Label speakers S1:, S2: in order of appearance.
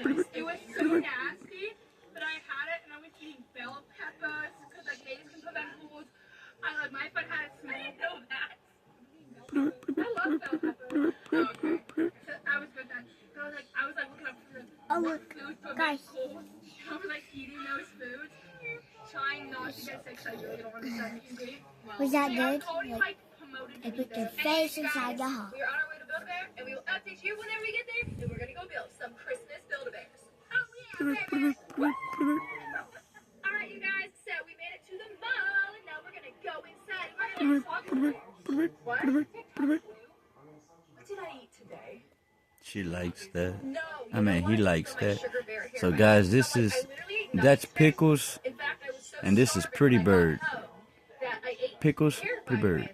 S1: It was so nasty, but I had it and I was eating bell peppers because like babies can prevent colds. My friend had a small. I didn't know that. I love bell peppers. Oh, okay. So I was with that. So I was looking up for foods to prevent colds. I was like eating those foods, trying not to get sick. So I really don't understand eating.
S2: Was that good? Like, I put your face inside the hole.
S1: We are on our way to Build-A-Bear, and we will update you whenever we get there. And we're gonna go build some Christmas Build-A-Bears. Oh yeah, baby! All right, you guys. So we made it to the mall, and now we're gonna go inside. We're gonna talk. What? What did I eat today?
S3: She likes that.
S1: No.
S3: I mean, he likes that. So guys, that's Pickles, and this is Pretty Bird. Pickles, Pretty Bird.